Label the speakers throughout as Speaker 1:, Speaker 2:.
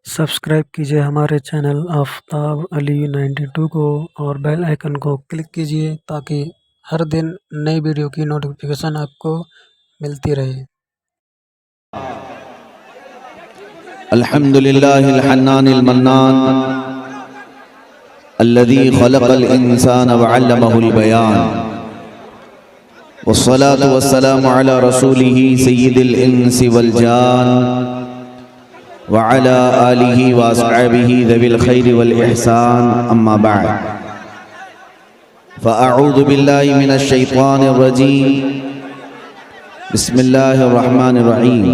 Speaker 1: Subscribe कीजिए हमारे channel Aftab Ali 92 को और बेल आइकन को क्लिक कीजिए ताकि हर दिन नई वीडियो की नोटिफिकेशन आपको मिलती रहे।
Speaker 2: अल्हम्दुलिल्लाहिल हन्नानिल मन्नान अल्लज़ी खलक़ल इंसान व अल्लमहुल बयान वस्सलातु वस्सलामु अला रसूलिही सय्यिदिल इंसी वल जान व अला आलिही व अस्हाबिही ज़विल खैरि वल इहसान अम्मा बअद फ़अऊज़ु बिल्लाहि मिनश शैतानिर रजीम बिस्मिल्लाहिर रहमानिर रहीम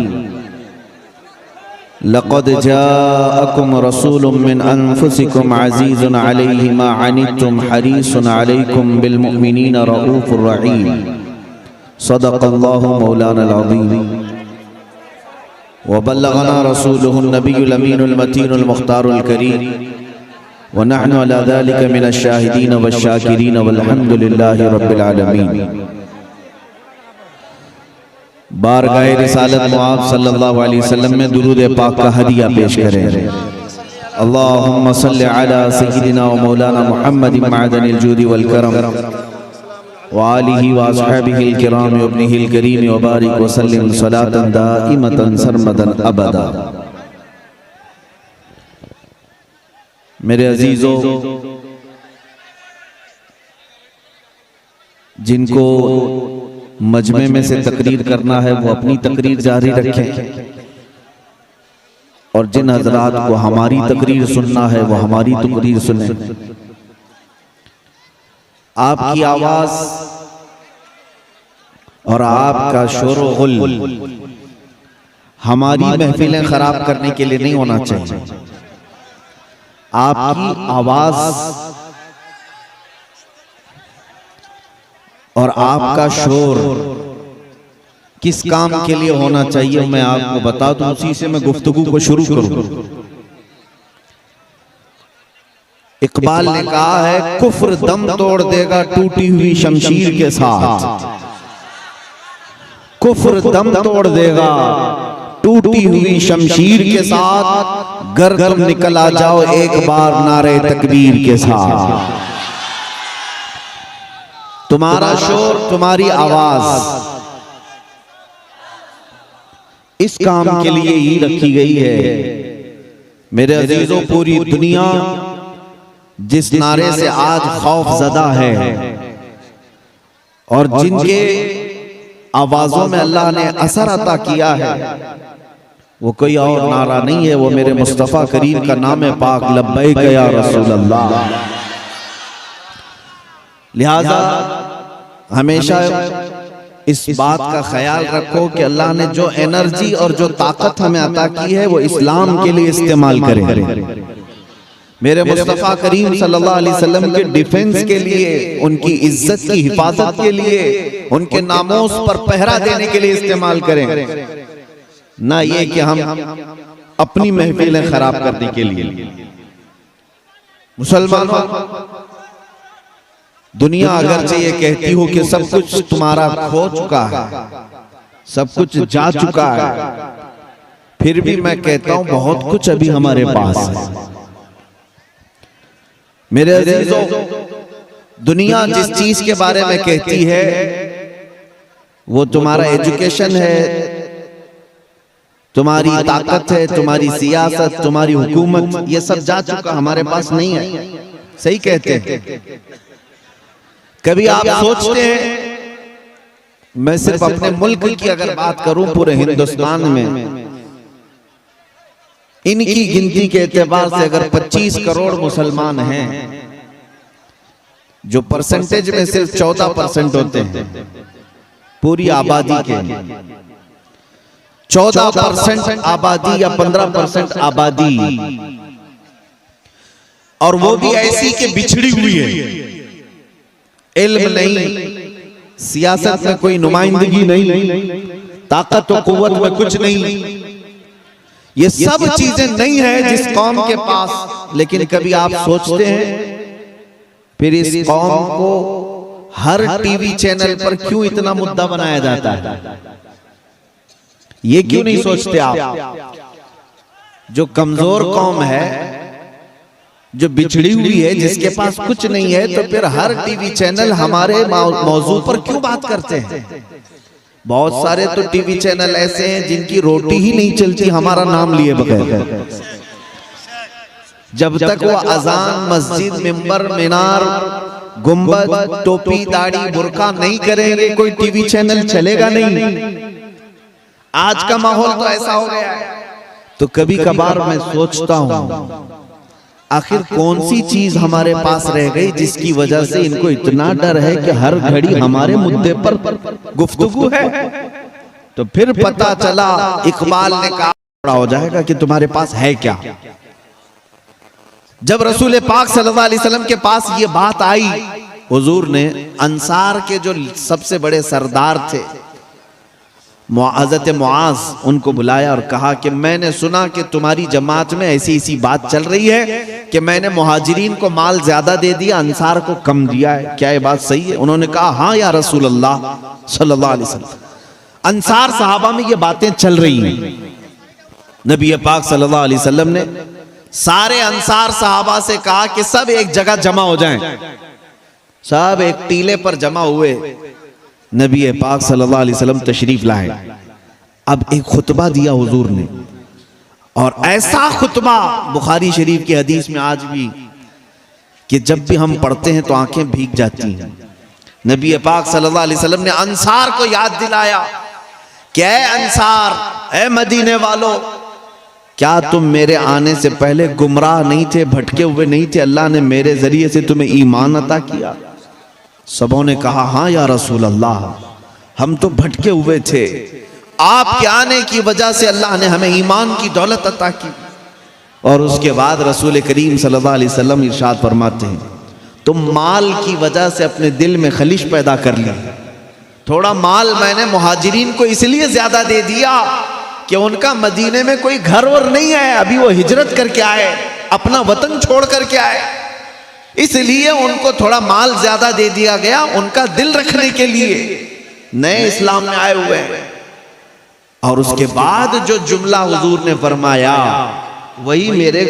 Speaker 2: लक़द जाअकुम रसूलुम मिन अनफुसिकुम अज़ीज़ुन अलैहि मा अनित्तुम हरीसुन अलैकुम बिल मुमिनीन रऊफ़ुर रहीम सदक़ल्लाहु मौलानाल अज़ीम व बल्लगना रसूलुहुन नबियुल अमीनुल मतीनुल मुख्तारुल करीम व नहनु अला ज़ालिका मिनश शाहिदीन वश शाकिरीन वल्हम्दुलिल्लाहि रब्बिल आलमीन। बारगाहे रिसालत मुआब सल्लल्लाहु अलैहि वसल्लम में दुरूद पाक का हदिया पेश करें। अल्लाहुम्मा सल्लि अला सय्यिदिना व मौलाना मुहम्मदिन मअदनिल जूदी वल करम व आलिहि व अस्हाबिहिल किराम व इब्निहिल करीम व बारिक व सल्लिम सलातन दाइमतन सरमदन अबदा। मेरे अजीजों, जिनको मजमे में से तकरीर करना है वो अपनी तकरीर जारी रखें और जिन हजरात को हमारी तकरीर सुनना है वो हमारी तकरीर सुने। आपकी आवाज और आपका शोर गुल हमारी महफिलें खराब करने के लिए नहीं होना चाहिए। आपकी आवाज और आपका शोर किस काम के लिए होना चाहिए मैं आपको बता दूं, उसी से मैं गुफ्तगू को शुरू करूं। इकबाल ने कहा है कुफ्र दम तोड़ देगा टूटी हुई शमशीर के साथ, कुफ्र दम तोड़ देगा टूटी हुई शमशीर के साथ, गर तुम निकल आ जाओ एक बार नारे तकबीर के साथ। तुम्हारा शोर, तुम्हारी आवाज इस काम के लिए ही रखी गई है। मेरे अजीजों, पूरी दुनिया जिस नारे से आज खौफजदा है और जिनके आवाजों में अल्लाह ने असर अता किया है वो कोई और नारा नहीं है, वो मेरे मुस्तफा करीम का नाम है पाक लब्बैक या रसूल अल्लाह। लिहाजा हमेशा इस बात का ख्याल रखो कि अल्लाह ने जो एनर्जी और जो ताकत हमें अता की है वो इस्लाम के लिए इस्तेमाल करें। मेरे मुस्तफा करीम सल्लल्लाहु अलैहि वसल्लम के डिफेंस के लिए, उनकी इज्जत की हिफाजत के लिए, उनके नामोस पर पहरा देने के लिए इस्तेमाल करें, ना ये कि हम अपनी महफिलें खराब करने के लिए। मुसलमानों, दुनिया अगरचे ये कहती हो कि सब कुछ तुम्हारा खो चुका है, सब कुछ जा चुका है, फिर भी मैं कहता हूं बहुत कुछ अभी हमारे पास है। मेरे अजीजों, दुनिया जिस चीज के बारे में कहती है वो तुम्हारा एजुकेशन है, तुम्हारी ताकत है, तुम्हारी सियासत, तुम्हारी हुकूमत, ये सब जा चुका, हमारे पास नहीं है। सही कहते हैं। कभी आप सोचते हैं, मैं सिर्फ अपने मुल्क की अगर बात करूं, पूरे हिंदुस्तान में इनकी गिनती के एतबार से अगर 25 करोड़ मुसलमान हैं, जो परसेंटेज में सिर्फ 14% होते हैं पूरी आबादी के, 14% आबादी या 15% आबादी, और वो भी ऐसी कि बिछड़ी हुई है, इल्म नहीं, सियासत में कोई नुमाइंदगी नहीं, ताकत और कुव्वत में कुछ नहीं, ये सब चीजें नहीं है जिस कौम के पास। लेकिन कभी आप सोचते हैं फिर इस कौम को हर टीवी चैनल पर क्यों इतना मुद्दा बनाया जाता है? ये क्यों नहीं सोचते आप? जो कमजोर कौम है, जो बिछड़ी हुई है, जिसके पास कुछ नहीं है, तो फिर हर टीवी चैनल हमारे मौजू पर क्यों बात करते हैं? बहुत सारे तो टीवी चैनल ऐसे हैं जिनकी रोटी ही नहीं चलती हमारा नाम लिए बगैर। जब तक वो अजान, मस्जिद, मिंबर, मीनार, गुंबद, टोपी, दाढ़ी, बुर्का नहीं करेंगे, कोई टीवी चैनल चलेगा नहीं। आज का माहौल तो ऐसा हो गया है। तो कभी कभार मैं सोचता हूं, आखिर कौन सी चीज हमारे पास रह गई जिसकी वजह से इनको इतना डर है कि हर घड़ी हमारे मुद्दे पर गुफ्तगू है? तो फिर पता चला, इकबाल ने कहा बड़ा हो जाएगा कि तुम्हारे पास है क्या। जब रसूल पाक सल्लल्लाहु अलैहि वसल्लम के पास ये बात आई, हुजूर ने अंसार के जो सबसे बड़े सरदार थे, हज़रत मुआज़, उनको बुलाया और कहा कि मैंने सुना कि तुम्हारी जमात में ऐसी ऐसी बात चल रही है कि मैंने मुहाजिरीन को माल ज्यादा दे दिया, अंसार को कम दिया है, क्या ये बात सही है? उन्होंने कहा हाँ या रसूल अल्लाह सल्लल्लाहु अलैहि वसल्लम। अंसार सहाबा में ये बातें चल रही हैं। नबी पाक सल्लल्लाहु अलैहि वसल्लम ने सारे अंसार सहाबा से कहा कि सब एक जगह जमा हो जाएं। सब एक टीले पर जमा हुए। नबी पाक सल्लल्लाहु अलैहि वसल्लम तशरीफ लाए। अब एक खुतबा दिया हुजूर ने, और ऐसा खुतबा बुखारी शरीफ की हदीस में आज भी कि जब भी हम पढ़ते हैं तो आंखें भीग जाती हैं। नबी पाक सल्लल्लाहु अलैहि वसल्लम ने अंसार को याद दिलाया कि ऐ अंसार, ऐ मदीने वालों, क्या तुम मेरे आने से पहले गुमराह नहीं थे, भटके हुए नहीं थे? अल्लाह ने मेरे जरिए से तुम्हें ईमान अता किया। सबों ने कहा हाँ या रसूल अल्लाह, हम तो भटके हुए थे, आपके आने की वजह से अल्लाह ने हमें ईमान की दौलत अता की। और उसके बाद रसूल करीम सल्लल्लाहु अलैहि वसल्लम इरशाद फरमाते हैं, तुम माल की वजह से अपने दिल में खलिश पैदा कर ली। थोड़ा माल मैंने मुहाजिरीन को इसलिए ज्यादा दे दिया कि उनका मदीने में कोई घर और नहीं है, अभी वो हिजरत करके आए, अपना वतन छोड़ करके आए, इसलिए उनको थोड़ा माल ज्यादा दे दिया गया, उनका दिल रखने के लिए, नए इस्लाम में आए हुए हैं। और उसके बाद जो जुमला हुजूर ने फरमाया वही मेरे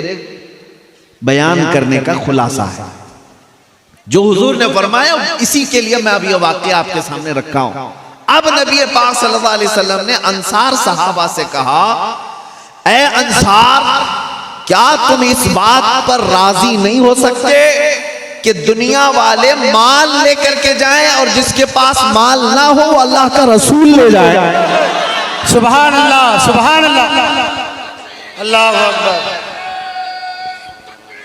Speaker 2: बयान करने का खुलासा है। जो हुजूर ने फरमाया इसी के लिए मैं अभी वाकया आपके सामने रखा हूं। अब नबी पाक सल्लल्लाहु अलैहि वसल्लम ने अंसार सहाबा से कहा, ऐ अंसार, क्या तुम इस बात पर राजी नहीं हो सकते कि दुनिया वाले माल लेकर के जाएं और जिसके पास माल ना हो वो अल्लाह का रसूल ले जाए?
Speaker 3: सुभान अल्लाह, सुभान अल्लाह, अल्लाहु अकबर,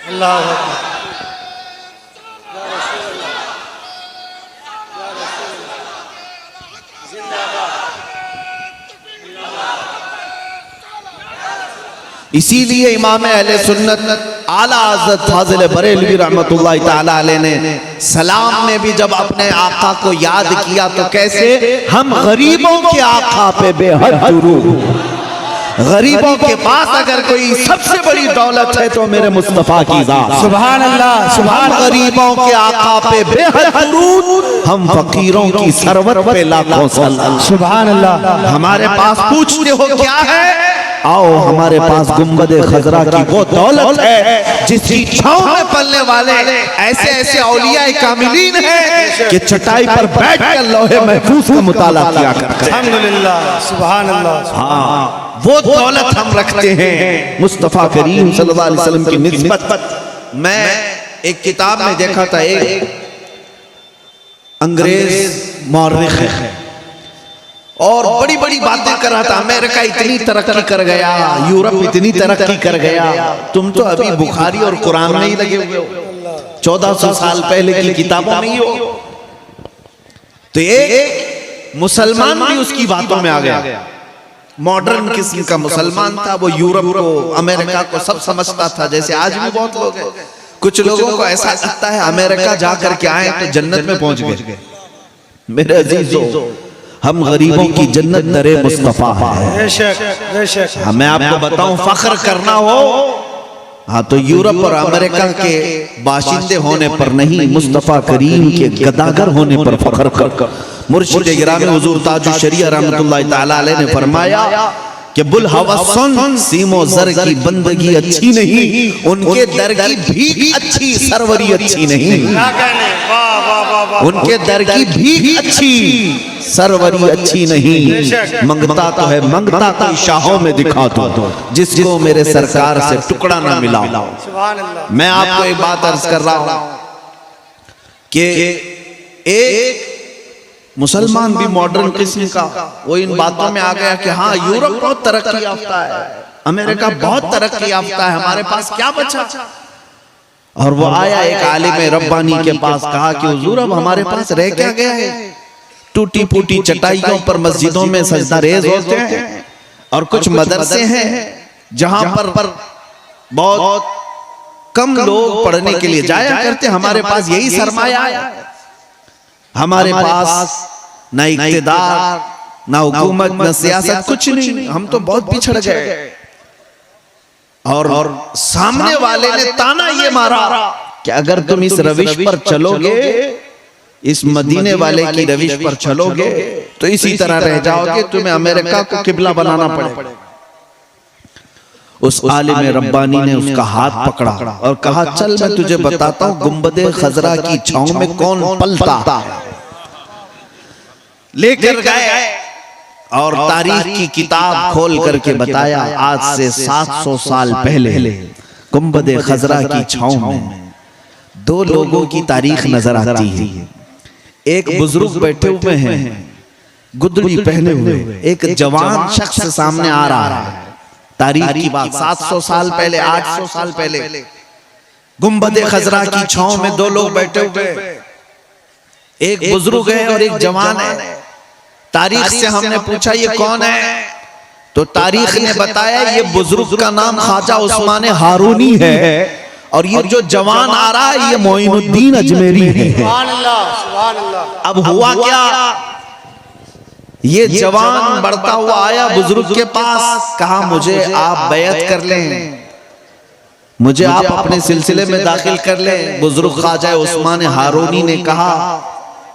Speaker 3: अल्लाहु अकबर।
Speaker 2: इसीलिए इमाम अहले सुन्नत आला हज़रत फाज़िल बरेलवी रहमतुल्लाह तआला अलैह ने सलाम में भी जब अपने आका को याद किया तो कैसे, हम गरीबों के आका पे बेहद दुरूद। गरीबों के पास अगर कोई सबसे बड़ी दौलत है तो मेरे मुस्तफा की ज़ात।
Speaker 3: सुभान अल्लाह, सुभान।
Speaker 2: गरीबों के आका पे बेहद दुरूद, हम फकीरों की सरवत पे लाखों सलाम।
Speaker 3: सुभान अल्लाह।
Speaker 2: हमारे पास पूछते हो क्या है? आओ, हमारे पास गुंबदे खजरा की वो दौलत है जिसकी छांव में पलने वाले ऐसे ऐसे औलिया कामिलीन हैं कि चटाई पर बैठकर लौहे महफूज का मुताला किया करते हैं।
Speaker 3: अल्हम्दुलिल्लाह, सुभान अल्लाह।
Speaker 2: हाँ, वो दौलत हम रखते हैं मुस्तफा करीम सल्लल्लाहु अलैहि वसल्लम की निस्बत। मैं एक किताब में देखा था, एक अंग्रेज मौर्रिख है और बड़ी बड़ी बातें कर रहा था, अमेरिका इतनी तरक्की कर गया, यूरोप इतनी तरक्की कर गया, तुम तो अभी बुखारी और कुरान में ही लगे हुए हो, 1400 साल पहले की किताबों में ही हो। तो एक मुसलमान भी उसकी बातों में आ गया, मॉडर्न किस्म का मुसलमान था, वो यूरोप को, अमेरिका को सब समझता था, जैसे आज भी बहुत लोग हैं। कुछ लोगों को ऐसा लगता है अमेरिका जाकर के आए तो जन्नत में पहुंच गए। मेरे अजीजों, हम गरीबों की जन्नत दरे मुस्तफा है। मैं आपको बताऊं, फख्र करना हो हाँ तो यूरोप और अमेरिका के बाशिंदे होने पर नहीं, मुस्तफा करीम के गदागर होने पर फख्र कर। मुर्शिद गिरामी हुजूर ताजुश शरीयह रहमतुल्लाह तआला अलैह ने फरमाया कि बुल हवा सुन, सीमो जर की बंदगी अच्छी नहीं, उनके दर की भीख अच्छी, सरवरी अच्छी नहीं।
Speaker 3: क्या कहने, वाह वाह वाह वाह।
Speaker 2: उनके दर की भीख अच्छी, सरवरी अच्छी नहीं। मंगता तो है, मंगता कोई शाहों में दिखा दो, जिसको मेरे सरकार से टुकड़ा ना मिला।
Speaker 3: सुभान अल्लाह।
Speaker 2: मैं आपको एक बात अर्ज कर रहा हूं कि एक मुसलमान भी मॉडर्न किस्म का वो इन बातों में आ गया कि हाँ यूरोप बहुत तरक्की याफ्ता है, अमेरिका बहुत तरक्की याफ्ता है, हमारे पास क्या बचा। और वो आया एक आलिम रब्बानी के पास, कहा कि हुजूर अब हमारे पास रह क्या गया है, टूटी फूटी चटाइयों पर मस्जिदों में सजदा रेज होते हैं, और कुछ मदरसे हैं जहां पर बहुत कम लोग पढ़ने के लिए जाया करते। हमारे पास यही सरमाया है, हमारे पास ना इक़्तिदार, ना हुकूमत, ना सियासत, कुछ नहीं, हम तो बहुत पिछड़ गए। और सामने वाले ने ताना ये मारा कि अगर तुम इस रविश पर चलोगे, इस मदीने वाले की रविश पर चलोगे, तो इसी तरह रह जाओगे, तुम्हें अमेरिका को किबला बनाना पड़ेगा। उस आलिम रब्बानी ने उसका हाथ पकड़ा और कहा, चल मैं तुझे बताता हूं गुंबदे खजरा की छांव में कौन पलता। लेकर गए और तारीख की किताब खोल करके बताया, आज से 700 साल पहले गुंबदे खजरा की छांव में दो लोगों की तारीख नजर आती है। एक बुजुर्ग बैठे हुए हैं, गुदड़ी पहने हुए, एक जवान शख्स सामने आ रहा है। तारीख की बात 700 साल पहले, 800 साल पहले गुंबदे खजरा की छांव में दो लोग बैठे हुए, एक बुजुर्ग है और एक जवान है। तारीख से हमने पूछा ये कौन है, तो तारीख ने बताया ये बुजुर्ग का नाम ख्वाजा उस्मान हारूनी है, और ये जो जवान आ रहा है ये मोइनुद्दीन अजमेरी है।
Speaker 3: सुभान अल्लाह, सुभान अल्लाह।
Speaker 2: अब हुआ क्या, ये जवान बढ़ता हुआ आया बुजुर्ग के पास, कहा मुझे आप बैत कर लें, मुझे आप अपने सिलसिले में दाखिल कर लें। बुजुर्ग ख्वाजा उस्मान हारूनी ने कहा,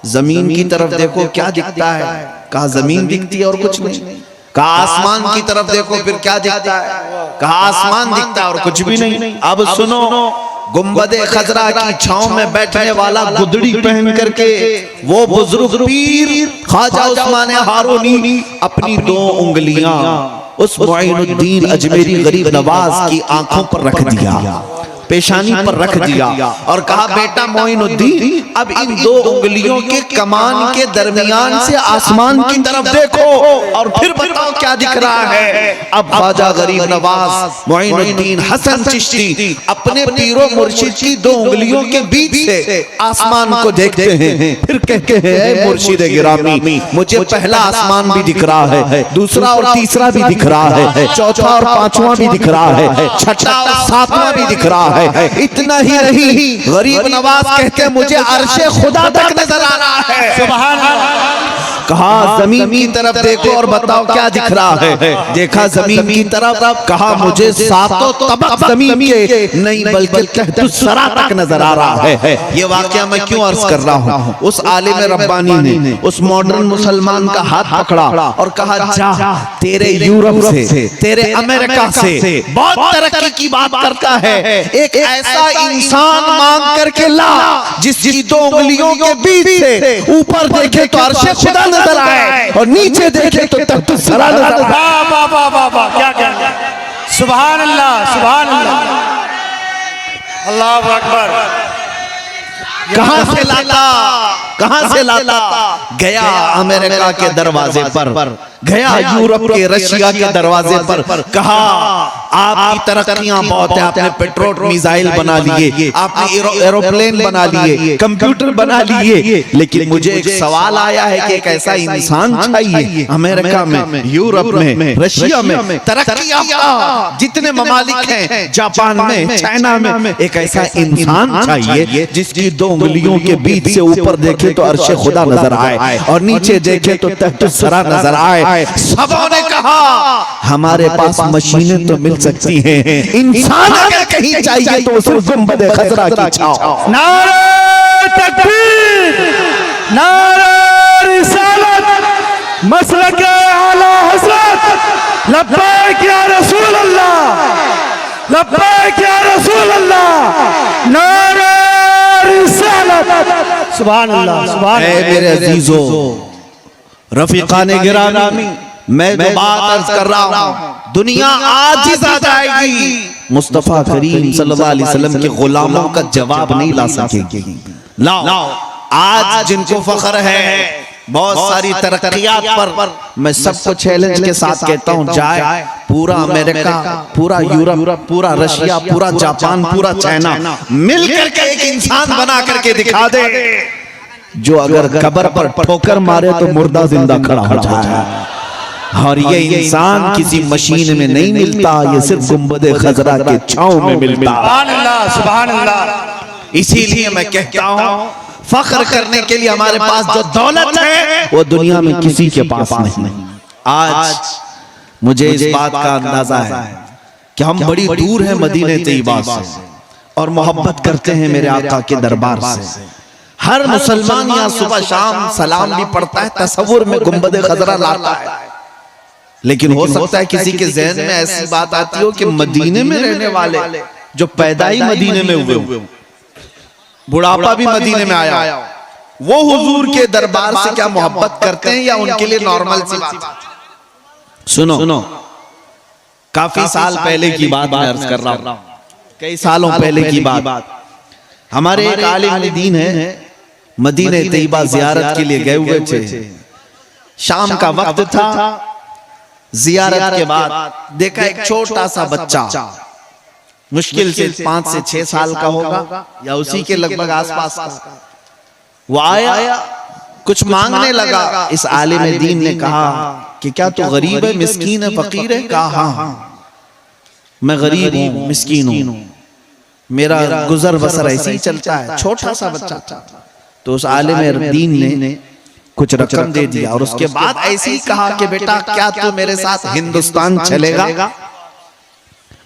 Speaker 2: जमीन की तरफ देखो क्या दिखता है, कहा जमीन दिखती है और कुछ नहीं। कहा आसमान की तरफ देखो फिर क्या दिखता है, कहा आसमान दिखता है और कुछ भी नहीं। अब सुनो, गुंबदे खजरा की छांव में बैठने वाला गुदड़ी पहन करके वो बुजुर्ग पीर ख्वाजा उस्मान हारूनी अपनी दो उंगलियां उस मोइनुद्दीन अजमेरी गरीब नवाज की आंखों पर रख दिया, पेशानी पर रख दिया, और कहा बेटा मोइनुद्दीन अब इन दो उंगलियों के कमान के दरमियान से आसमान की तरफ देखो और फिर बताओ क्या दिख रहा है। अब ख्वाजा गरीब नवाज मोइनुद्दीन हसन चिश्ती अपने पीरो मुर्शिद की दो उंगलियों के बीच से आसमान को देखते हैं, फिर कहते हैं मुर्शिद गिरामी मुझे पहला आसमान भी दिख रहा है, दूसरा और तीसरा भी दिख रहा है, चौथा और पांचवा भी दिख रहा है, छठा और सातवां भी दिख रहा है। इतना ही नहीं, गरीब नवाज कहते मुझे अर्शे खुदा तक नजर आ रहा है। सुभान अल्लाह। कहा जमीन की तरफ देखो और बताओ क्या दिख रहा है। देखा जमीन की तरफ, कहा मुझे सातों तबक जमीन के नहीं बल्कि तहतुस सरा तक नजर आ रहा है। ये वाकया मैं क्यों अर्ज कर रहा हूँ, उस आलिम रब्बानी ने उस मॉडर्न मुसलमान का हाथ पकड़ा और कहा जा तेरे यूरोप से, तेरे अमेरिका से बहुत तरक्की की बात करता है, एक ऐसा इंसान मांग करके ला जिसकी दो उंगलियों के बीच से ऊपर देखे तो अर्शे खुदा नजर आए और नीचे देखे तो तख्तुस सरा नजर आए।
Speaker 3: वाह वाह वाह वाह वाह, क्या कहना, सुभान अल्लाह, सुभान अल्लाह, अल्लाह अकबर।
Speaker 2: कहां से लाता, कहां से लाता, गया अमेरिका के दरवाजे पर, गया यूरोप के रशिया के दरवाजे पर, कहा आपकी तरक्कियां बहुत है, आपने पेट्रोल मिसाइल बना लिए, आपने एरोप्लेन बना लिए, कंप्यूटर बना लिए, लेकिन मुझे एक सवाल आया है कि एक ऐसा इंसान चाहिए अमेरिका में, यूरोप में, रशिया में, तरक्की याफ्ता जितने ममालिक हैं, जापान में, चाइना में, एक ऐसा इंसान चाहिए जिसकी दो उंगलियों के बीच से ऊपर देखे तो अर्शे खुदा नजर आए और नीचे देखे तो तख्तुस सरा नजर आए। सबों ने कहा हमारे पास मशीनें तो मिल सकती हैं, इंसान अगर कहीं चाहिए तो सिर्फ गुंबदे खजरा की छांव।
Speaker 3: नारे तकबीर, नारे रिसालत, मसलक आला हज़रत लब्बैक या रसूल अल्लाह, लब्बैक या रसूल अल्लाह, नारे रिसालत। सुभान अल्लाह, सुभान अल्लाह।
Speaker 2: मेरे अजीजों, रफीकाने गिरामी, मैं जो बात अर्ज कर रहा हूँ, दुनिया आजिज़ आ जाएगी, मुस्तफा करीम सल्लल्लाहु अलैहि वसल्लम के गुलामों का जवाब नहीं ला सकेगी। लाओ आज जिनको फख्र है बहुत सारी तरक्कियात पर, मैं सबको चैलेंज के साथ कहता हूँ, जाए पूरा अमेरिका, पूरा यूरोप, पूरा रशिया, पूरा जापान, पूरा चाइना मिल करके एक इंसान बना करके दिखा दे जो अगर कब्र पर ठोकर मारे तो मुर्दा जिंदा खड़ा हो जाए। और ये इंसान किसी मशीन में नहीं मिलता, ये सिर्फ गुंबदे खजरा के छांव में मिलता।
Speaker 3: सुभान अल्लाह, सुभान अल्लाह।
Speaker 2: इसीलिए मैं कहता हूँ, फख्र करने के लिए हमारे पास जो दौलत है वो दुनिया में किसी के पास नहीं। आज मुझे इस बात का अंदाजा है कि हम बड़ी दूर हैं मदीने तैयबा से और मोहब्बत करते हैं मेरे आका के दरबार से। हर मुसलमान यहाँ सुबह शाम सलाम भी पढ़ता है, तसव्वुर में गुंबदे खजरा लाता है, लेकिन हो सकता है किसी के ज़हन में ऐसी बात आती हो कि मदीने में रहने वाले जो पैदा ही मदीने में हुए, बुढ़ापा भी मदीने में आया, वो हुजूर के दरबार से क्या मोहब्बत करते हैं या उनके लिए नॉर्मल सी बात? सुनो, काफी साल पहले की बात मैं अर्ज कर रहा हूं, कई सालों पहले की बात। हमारे एक आलिम दीन है, मदीने तैयबा जियारत के लिए गए हुए थे। शाम का वक्त था, जियारत के बाद देखा एक छोटा सा बच्चा, मुश्किल से 5 से 6 साल का होगा या उसी के लगभग आसपास का, वो आया कुछ मांगने लगा। इस आलिम दीन ने कहा कि क्या तू गरीब है, मिस्कीन है, फकीर है? कहा हाँ, मैं गरीब हूँ, मिस्कीन हूँ, मेरा गुजर बसर ऐसे ही चलता है। छोटा सा बच्चा था। तो उस आलिम दीन ने कुछ रकम दे दिया और उसके बाद ऐसे ही कहा कि बेटा क्या तू मेरे साथ हिंदुस्तान चलेगा,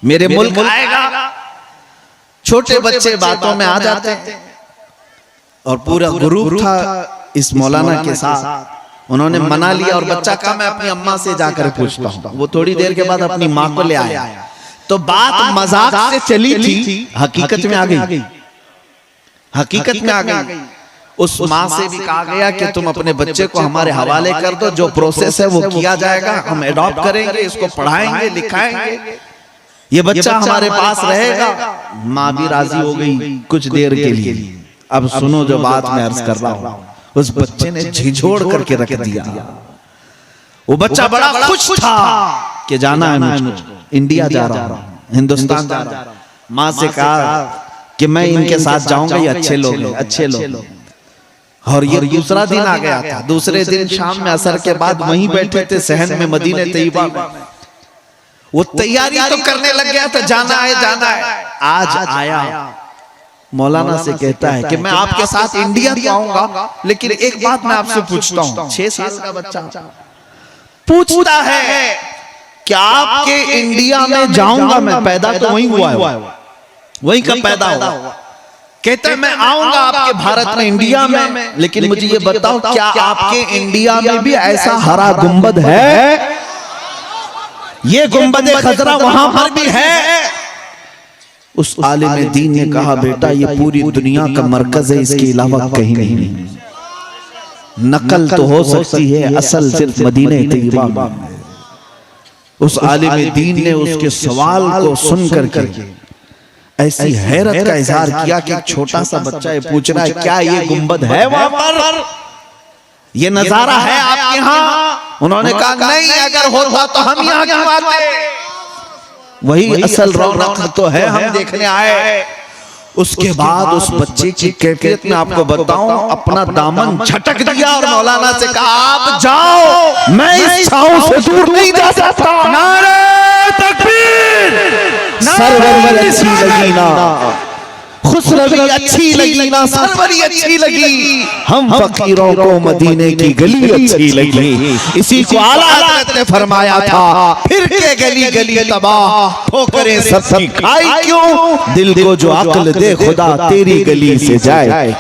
Speaker 2: मेरे मुल्क आएगा? छोटे बच्चे बातों में आ जाते हैं और पूरा ग्रुप था इस मौलाना के साथ। उन्होंने मना लिया और बच्चा कहा मैं अपनी अम्मा से जाकर पूछता हूँ। वो थोड़ी देर के बाद अपनी माँ को ले आया। तो बात मजाक से चली थी, हकीकत में आ गई, हकीकत में आ गई। उस माँ से भी कहा गया कि तुम अपने बच्चे को हमारे हवाले कर दो, जो प्रोसेस है वो किया जाएगा, हम एडॉप्ट करेंगे, इसको पढ़ाएंगे, लिखाएंगे, ये बच्चा हमारे पास रहेगा। माँ भी राजी हो गई कुछ देर के लिए। अब सुनो जो बात मैं अर्ज कर रहा हूँ, उस बच्चे ने झिझोड़ करके रख दिया। वो बच्चा बड़ा खुश था कि जाना है मुझको, इंडिया जा रहा हूँ, हिंदुस्तान जा रहा हूँ। माँ से कहा कि मैं इनके साथ जाऊंगा, ये अच्छे लोग हैं, अच्छे लोग। और ये दूसरा दिन आ गया था। दूसरे दिन शाम में असर के बाद वहीं बैठे थे सहन में मदीने तैयबा में। वो तैयारी तो करने लग गया था, जाना है, जाना है। आज आया, मौलाना से कहता है कि मैं आपके साथ इंडिया तो आऊंगा, लेकिन एक बात मैं आपसे पूछता हूँ। 6 साल का बच्चा पूछता है कि आपके इंडिया में जाऊंगा मैं, पैदा तो वहीं हुआ है, वहीं का पैदा हुआ। कहता है मैं आऊंगा आपके भारत में, इंडिया में, लेकिन मुझे ये बताओ क्या आपके इंडिया में भी ऐसा हरा गुंबद है? ये गुंबद खजरा वहां पर भी है? उस आलिम दीन ने कहा बेटा ये पूरी दुनिया का मरकज है, इसके अलावा कहीं नहीं। नकल तो हो सकती है, असल सिर्फ मदीने तैयबा में। उस आलिम दीन ने उसके सवाल को सुन करके ऐसी हैरत का इजहार किया कि छोटा सा बच्चा ये पूछ रहा है क्या ये गुंबद है वहां पर, ये नजारा है आपके यहाँ? उन्होंने कहा नहीं, अगर होता तो हम यहाँ क्यों आते, वही असल रौनक तो है, हम देखने आए। उसके बाद उस बच्चे की कैफियत में आपको बताऊं, अपना दामन झटक दिया और मौलाना से कहा आप जाओ, मैं इस छांव से दूर नहीं जा सकता।
Speaker 3: नारे तकबीर,
Speaker 2: सरवरी अच्छी लगी ना, खुशरवी अच्छी लगी ना, सरवरी अच्छी लगी, हम फकीरों को मदीने की गली अच्छी लगी। इसी को आला हज़रत ने फरमाया था, फिर के गली गली तबाह, ठोकरें सबकी खाई क्यों, दिल को जो अक्ल दे खुदा तेरी गली से जाए।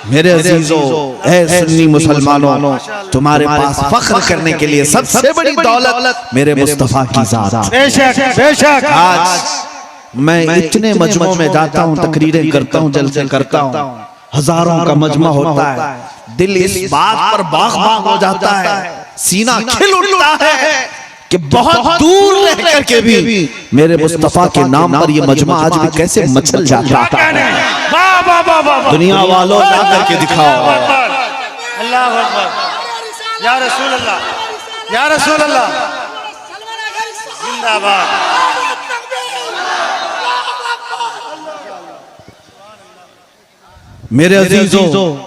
Speaker 2: मेरे अजीजों, ऐ सुन्नी मुसलमानों, तुम्हारे पास फख्र करने के लिए सबसे बड़ी दौलत मेरे मुस्तफा की जात।
Speaker 3: बेशक बेशक।
Speaker 2: आज मैं इतने मजमों में जाता हूँ, तकरीरें करता हूँ, जलसे करता हूँ, हजारों का मजमा होता है, दिल इस बात पर बाग बाग हो जाता है, सीना खिल उठता है कि बहुत दूर रह करके भी मेरे मुस्तफा के नाम पर ये मजमा आज भी कैसे मचल जाता है।
Speaker 3: वाह वाह वाह वाह।
Speaker 2: दुनिया वालों ला करके दिखाओ।
Speaker 3: अल्लाह अकबर। या रसूल अल्लाह, या रसूल अल्लाह, जिंदाबाद।
Speaker 2: मेरे अजीजों,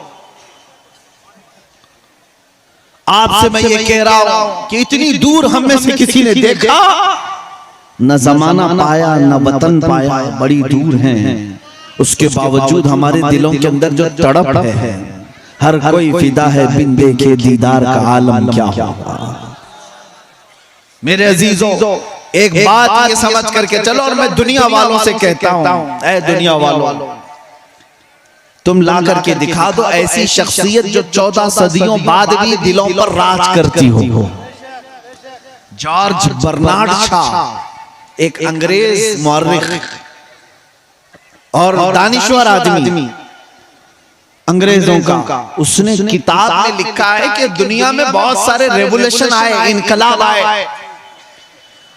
Speaker 2: आपसे मैं ये कह रहा हूं कि इतनी दूर हम में से किसी ने देखा न जमाना पाया न वतन पाया, बड़ी दूर हैं, उसके बावजूद हमारे दिलों के अंदर जो तड़प है, हर कोई फिदा है बिन देखे दीदार का आलम क्या होगा। मेरे अजीजों, एक बात ये समझ करके चलो, और मैं दुनिया वालों से कहता हूं, ऐ दुनिया वालों, तुम ला करके दिखा दो ऐसी शख्सियत जो 14 सदियों बाद भी दिलों पर राज करती हो। जॉर्ज बर्नार्ड शॉ, एक अंग्रेज मौर्रिख और दानिश्वर आदमी अंग्रेजों का, उसने किताब में लिखा है कि दुनिया में बहुत सारे रेवोल्यूशन आए, इनकलाब आए।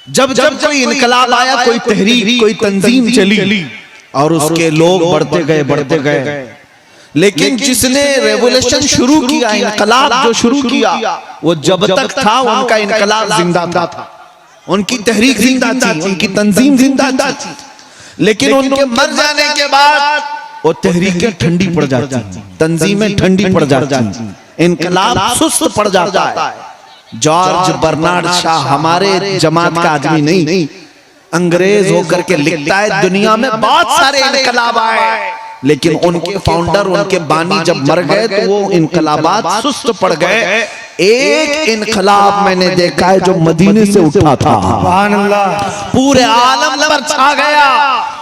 Speaker 2: जब जब कोई इनकलाब आया, कोई तहरीक, कोई तंजीम चली और उसके लोग बढ़ते गए, लेकिन जिसने रेवोल्यूशन शुरू किया, इनकलाब जो शुरू किया, वो जब तक था उनका इनकलाब जिंदा था, उनकी तहरीक जिंदा थी, उनकी तंजीम जिंदा थी, लेकिन उनके मर जाने के बाद वो तहरीकें ठंडी पड़ जाती, तंजीमें ठंडी पड़ जाती, इनकलाब सुस्त पड़ जाता है। जॉर्ज बर्नार्ड शॉ हमारे जमात का आदमी नहीं, अंग्रेज होकर के लिखता है दुनिया में बहुत सारे इनकलाब आए, लेकिन उनके फाउंडर, उनके बानी जब मर गए तो वो इनकलाबात सुस्त पड़ गए। एक इनकलाब मैंने देखा है जो मदीने से उठा था, पूरे आलम पर छा गया।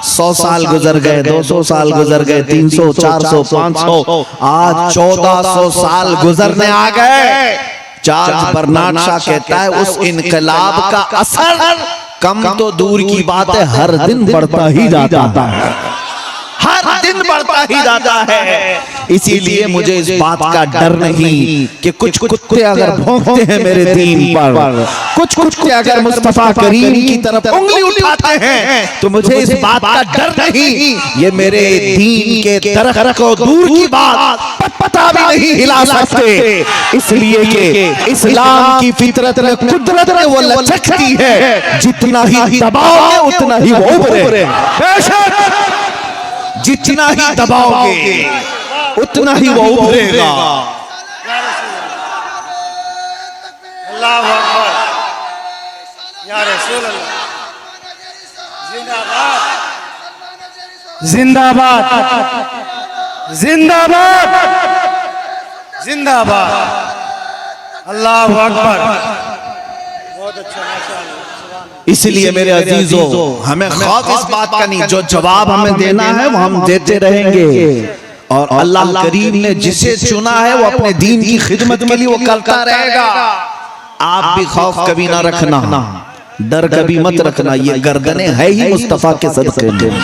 Speaker 2: 100 साल गुजर गए, 200 साल गुजर गए, 300, 400, 500, आज 1400 साल गुजरने आ गए। जॉर्ज बर्नार्ड शॉ कहता है उस इनकलाब का असर कम तो दूर की बात है, हर दिन बढ़ता ही जाता है, हर दिन बढ़ता ही जाता है। इसीलिए मुझे इस बात का डर नहीं कि कुछ कुत्ते अगर भौंकते हैं मेरे दीन पर, कुछ कुत्ते अगर मुस्तफा करीम की तरफ उंगली उठाते हैं, तो मुझे इस बात का डर नहीं, ये मेरे दीन के दरख्त को दूर की बात पता भी नहीं हिला सकते। इसलिए कि इस्लाम की फितरत में, कुदरत में वो लचकती है, जितना ही दबाओगे उतना ही वो उभरे, जितना ही दबाओगे उतना ही वो उभरेगा।
Speaker 3: अल्लाह अकबर। या रसूल अल्लाह, जिंदाबाद जिंदाबाद जिंदाबाद जिंदाबाद। अल्लाह अकबर। बहुत अच्छा, माशाअल्लाह।
Speaker 2: इसलिए मेरे अजीजों, हमें खौफ इस बात का नहीं, जो जवाब हमें देना है वो हम देते रहेंगे, और अल्लाह करीम ने जिसे चुना है वो अपने दीन की खिदमत के लिए वो करता रहेगा। आप भी खौफ कभी ना रखना, डर कभी मत रखना, ये गर्दनें है ही मुस्तफा के सदके में,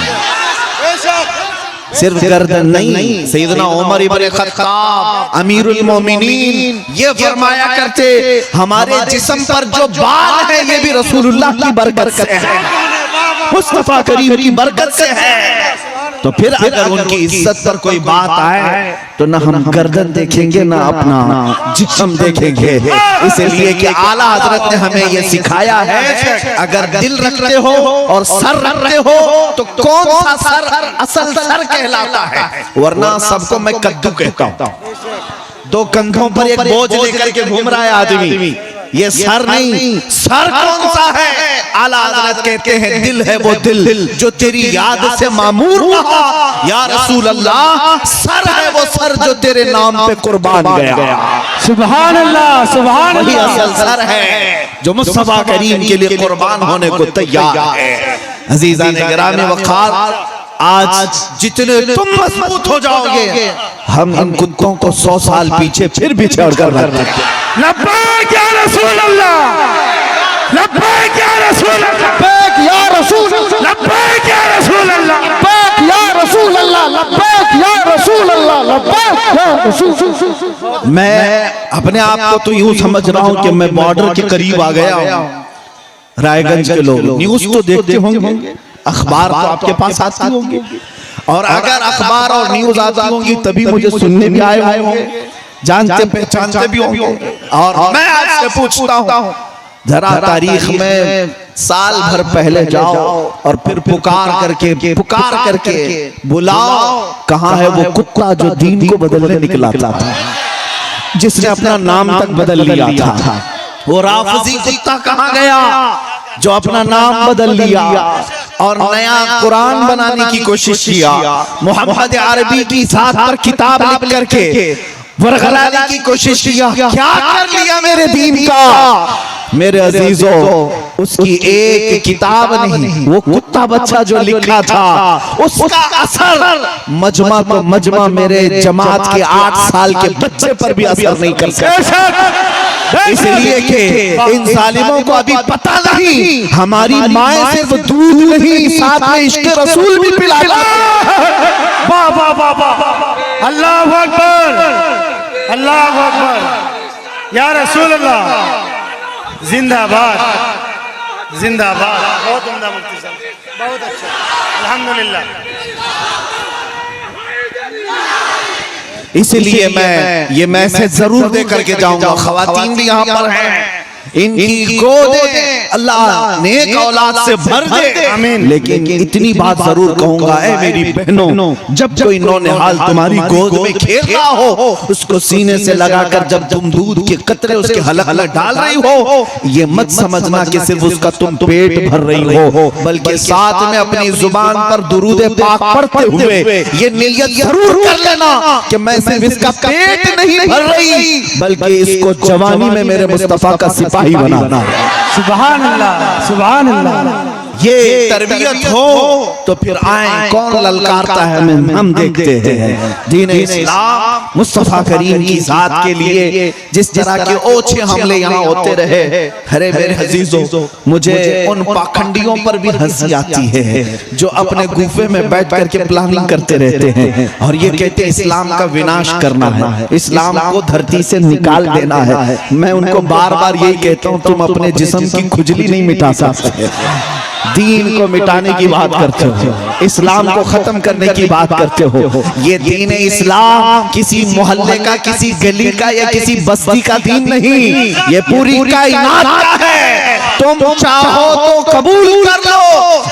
Speaker 2: सिर्फ गर्दन नहीं। सैयदना उमर इब्न खत्ताब अमीरुल मोमिनीन ये फरमाया करते, हमारे जिस्म पर जो बाल है ये भी रसूलुल्लाह की बरकत से है, मुस्तफा करीम की बरकत से है। तो फिर अगर उनकी इज्जत पर कोई बात आए तो ना हम गर्दन देखेंगे ना अपना जिस्म देखेंगे। इसलिए कि आला हजरत ने हमें ये सिखाया है, अगर दिल रखते हो और सर रखते हो तो कौन सा सर असल सर कहलाता है, वरना सबको मैं कद्दू कहता हूँ। 2 कंधों पर एक बोझ लेकर के घूम रहा है आदमी, ये सर नहीं, सर कौन सा है? आला हज़रत कहते हैं दिल है वो दिल जो तेरी याद से मामूर रहा। या रसूल अल्लाह, सर है वो सर जो तेरे नाम पे कुर्बान गया।
Speaker 3: सुभान अल्लाह, सुभान
Speaker 2: वही
Speaker 3: अल्लाह।
Speaker 2: असल सर है जो मुस्तफा करीम के लिए कुर्बान होने को तैयार है। अजीज़ान गिरामी वक़ार, आज जितने तुम मजबूत हो जाओगे, हम इन कुत्तों को 100 साल पीछे फिर भी छोड़कर रख देंगे।
Speaker 3: लब्बैक या रसूल अल्लाह, लब्बैक या रसूल अल्लाह,
Speaker 4: लब्बैक या रसूल,
Speaker 3: लब्बैक या रसूल अल्लाह,
Speaker 4: लब्बैक या रसूल अल्लाह, लब्बैक या रसूल अल्लाह, लब्बैक या रसूल।
Speaker 2: मैं अपने आप को तो यूं समझ रहा हूं कि मैं बॉर्डर के करीब आ गया हूं। रायगंज के लोग न्यूज तो देखते होंगे, अखबार तो आपके पास आती होंगी, और अगर अखबार और न्यूज आती होंगी तभी मुझे सुनने भी आए होंगे, जानते पहचानते भी होंगे। और मैं आपसे पूछता हूं, जरा तारीख में साल भर पहले जाओ और फिर पुकार करके बुलाओ, कहां है वो कुत्ता जो दीन को बदलने निकला था, जिसने अपना नाम तक बदल लिया था? वो राफजी कुत्ता कहां गया जो अपना नाम बदल लिया और नया कुरान बनाने की कोशिश किया, मोहम्मद अरबी की जात पर किताब लिख करके वरगलाने की कोशिश किया? क्या कर लिया मेरे दीन का? मेरे अजीजों, उसकी एक किताब नहीं, वो कुत्ता बच्चा जो लिखा था उसका असर मजमा तो मजमा मेरे जमात के 8 साल के बच्चे पर भी असर नहीं कर सकता। इसलिए कि इन जालिमों को अभी पता नहीं हमारी माँ सिर्फ दूध नहीं साथ में इश्क रसूल भी पिलाता है।
Speaker 3: वाह वाह वाह वाह, अल्लाहु अकबर, अल्लाहु अकबर, या रसूल अल्लाह, जिंदाबाद जिंदाबाद। बहुत उम्दा मुफ्ती साहब, बहुत अच्छा, अल्हम्दुलिल्लाह।
Speaker 2: इसलिए मैं ये मैसेज जरूर दे करके जाऊंगा। खवातीन भी यहाँ पर हैं, इनकी गोदें अल्लाह नेक औलाद से भर दे, आमीन। लेकिन इतनी बात जरूर कहूंगा, ऐ मेरी बहनों, जब कोई नौनिहाल तुम्हारी गोद में खेल रहा हो, उसको सीने से लगाकर जब तुम दूध के कतरे उसके हलक हलक डाल रही हो, ये मत समझना कि सिर्फ उसका तुम पेट भर रही हो, बल्कि साथ में अपनी जुबान पर दुरूद पाक पढ़ते हुए ये नियत जरूर कर लेना कि मैं सिर्फ इसका पेट नहीं भर रही, बल्कि इसको जवानी में मेरे मुस्तफा का सिपाही बनाना।
Speaker 3: सुभान अल्लाह, सुभान अल्लाह।
Speaker 2: ये तरबियत हो तो फिर आए, कौन ललकारता है हम देखते हैं। दीन इस्लाम मुस्तफा करीम की जात के लिए जिस तरह के ओछे हमले यहाँ होते रहे, अरे मेरे अजीजों, मुझे उन पाखंडियों पर भी हंसी आती है जो अपने गुफे में बैठ करके प्लानिंग करते रहते हैं और ये कहते हैं इस्लाम का विनाश करना है, इस्लाम को धरती से निकाल देना है। मैं उनको बार बार यही कहता हूँ, तुम अपने जिस्म की खुजली नहीं मिटा सकते, दीन को मिटाने की बात करते हो, इस्लाम को खत्म करने की बात करते हो। ये दीन इस्लाम किसी मोहल्ले का, किसी गली का या किसी बस्ती का दीन नहीं, ये पूरी कायनात का है। तुम चाहो तो कबूल कर लो,